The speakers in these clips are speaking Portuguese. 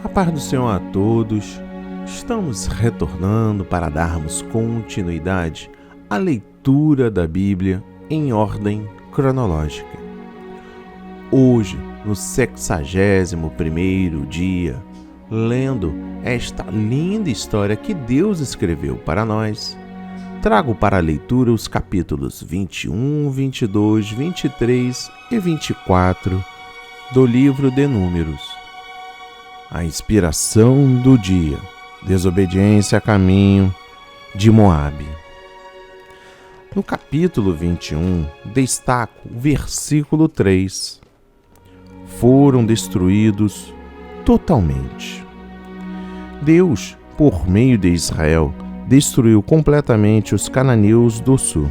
A paz do Senhor a todos. Estamos retornando para darmos continuidade à leitura da Bíblia em ordem cronológica. Hoje, no 61º dia, lendo esta linda história que Deus escreveu para nós, trago para a leitura os capítulos 21, 22, 23 e 24 do livro de Números. A inspiração do dia: desobediência a caminho de Moabe. No capítulo 21, destaco o versículo 3. Foram destruídos totalmente. Deus, por meio de Israel, destruiu completamente os cananeus do sul.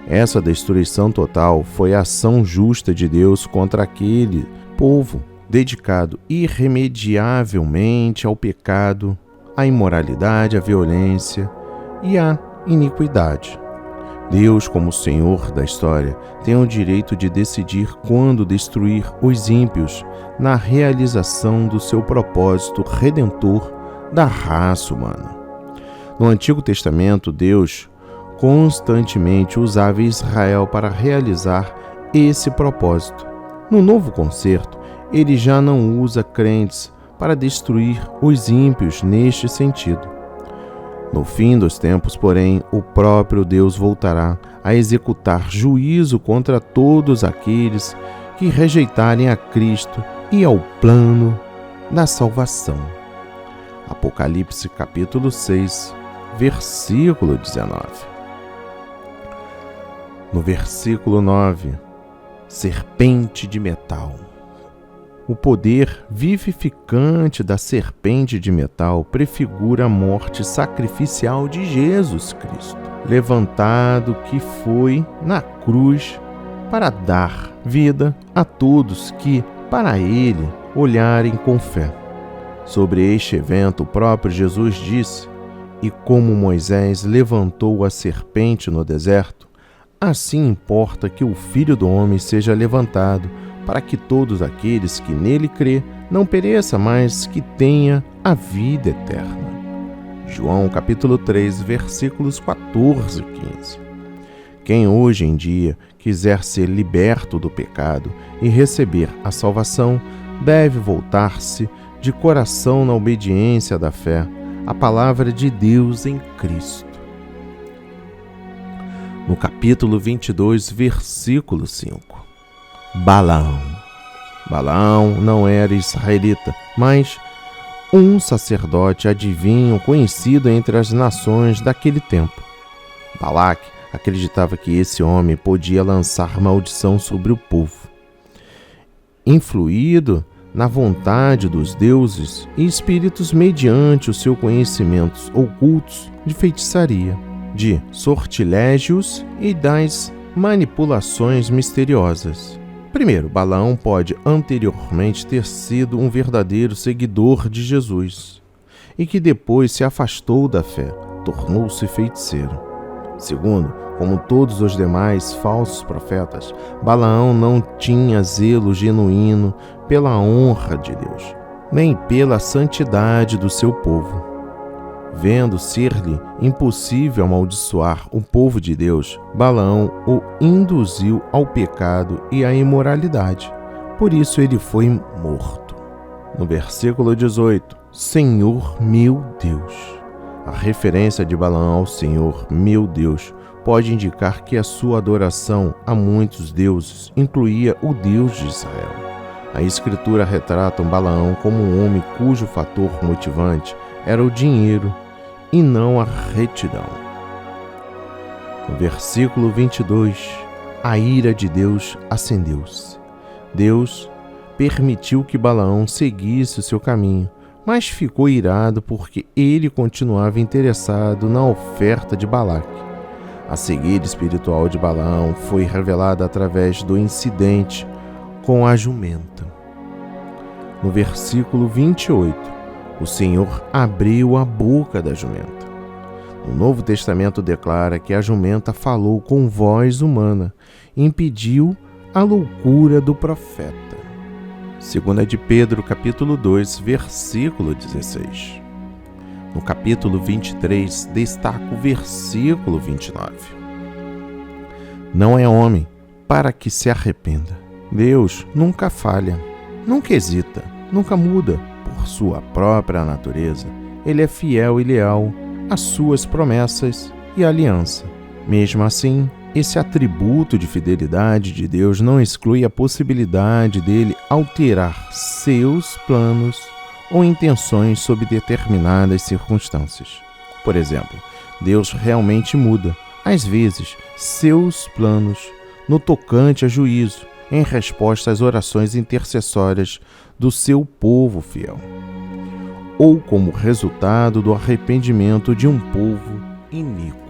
Essa destruição total foi a ação justa de Deus contra aquele povo dedicado irremediavelmente ao pecado, à imoralidade, à violência e à iniquidade. Deus, como Senhor da história, tem o direito de decidir quando destruir os ímpios na realização do seu propósito redentor da raça humana. No Antigo Testamento, Deus constantemente usava Israel para realizar esse propósito. No Novo Concerto, ele já não usa crentes para destruir os ímpios neste sentido. No fim dos tempos, porém, o próprio Deus voltará a executar juízo contra todos aqueles que rejeitarem a Cristo e ao plano da salvação. Apocalipse capítulo 6, versículo 19. No versículo 9, serpente de metal. O poder vivificante da serpente de metal prefigura a morte sacrificial de Jesus Cristo, levantado que foi na cruz para dar vida a todos que, para ele, olharem com fé. Sobre este evento, o próprio Jesus disse: "E como Moisés levantou a serpente no deserto, assim importa que o Filho do Homem seja levantado, para que todos aqueles que nele crê não pereça, mas que tenha a vida eterna." João capítulo 3, versículos 14 e 15. Quem hoje em dia quiser ser liberto do pecado e receber a salvação, deve voltar-se de coração na obediência da fé à palavra de Deus em Cristo. No capítulo 22, versículo 5. Balaão. Balaão não era israelita, mas um sacerdote adivinho conhecido entre as nações daquele tempo. Balaque acreditava que esse homem podia lançar maldição sobre o povo. Influído na vontade dos deuses e espíritos mediante os seus conhecimentos ocultos de feitiçaria, de sortilégios e das manipulações misteriosas. Primeiro, Balaão pode anteriormente ter sido um verdadeiro seguidor de Jesus e que depois se afastou da fé, tornou-se feiticeiro. Segundo, como todos os demais falsos profetas, Balaão não tinha zelo genuíno pela honra de Deus, nem pela santidade do seu povo. Vendo ser-lhe impossível amaldiçoar o povo de Deus, Balaão o induziu ao pecado e à imoralidade. Por isso ele foi morto. No versículo 18, Senhor meu Deus. A referência de Balaão ao Senhor meu Deus pode indicar que a sua adoração a muitos deuses incluía o Deus de Israel. A Escritura retrata Balaão como um homem cujo fator motivante era o dinheiro e não a retidão. No versículo 22, a ira de Deus acendeu-se. Deus permitiu que Balaão seguisse o seu caminho, mas ficou irado porque ele continuava interessado na oferta de Balaque. A cegueira espiritual de Balaão foi revelada através do incidente com a jumenta. No versículo 28, o Senhor abriu a boca da jumenta. O Novo Testamento declara que a jumenta falou com voz humana e impediu a loucura do profeta. 2 de Pedro, capítulo 2, versículo 16. No capítulo 23, destaca o versículo 29. Não é homem para que se arrependa. Deus nunca falha, nunca hesita, nunca muda. Por sua própria natureza, Ele é fiel e leal às suas promessas e aliança. Mesmo assim, esse atributo de fidelidade de Deus não exclui a possibilidade dele alterar seus planos ou intenções sob determinadas circunstâncias. Por exemplo, Deus realmente muda, às vezes, seus planos no tocante a juízo, em resposta às orações intercessórias do seu povo fiel, ou como resultado do arrependimento de um povo iníquo.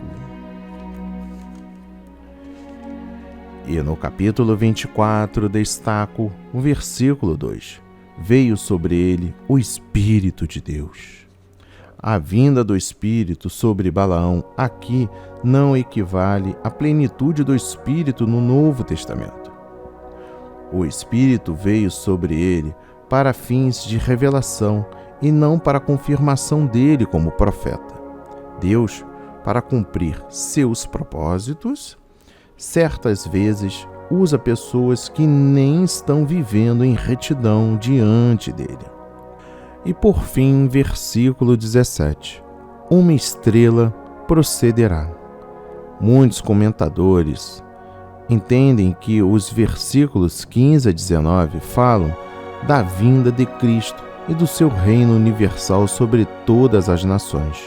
E no capítulo 24, destaco o versículo 2. Veio sobre ele o Espírito de Deus. A vinda do Espírito sobre Balaão aqui não equivale à plenitude do Espírito no Novo Testamento. O Espírito veio sobre ele para fins de revelação e não para a confirmação dele como profeta. Deus, para cumprir seus propósitos, certas vezes usa pessoas que nem estão vivendo em retidão diante dele. E por fim, versículo 17. Uma estrela procederá. Muitos comentadores entendem que os versículos 15 a 19 falam da vinda de Cristo e do seu reino universal sobre todas as nações.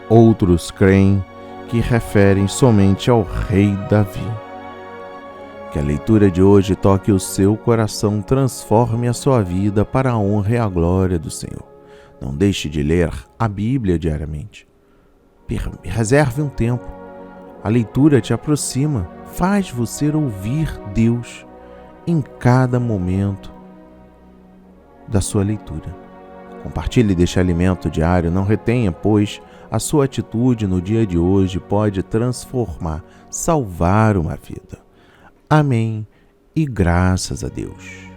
Outros creem que referem somente ao rei Davi. Que a leitura de hoje toque o seu coração, transforme a sua vida para a honra e a glória do Senhor. Não deixe de ler a Bíblia diariamente. Reserve um tempo. A leitura te aproxima, faz você ouvir Deus em cada momento da sua leitura. Compartilhe deste alimento diário, não retenha, pois a sua atitude no dia de hoje pode transformar, salvar uma vida. Amém e graças a Deus.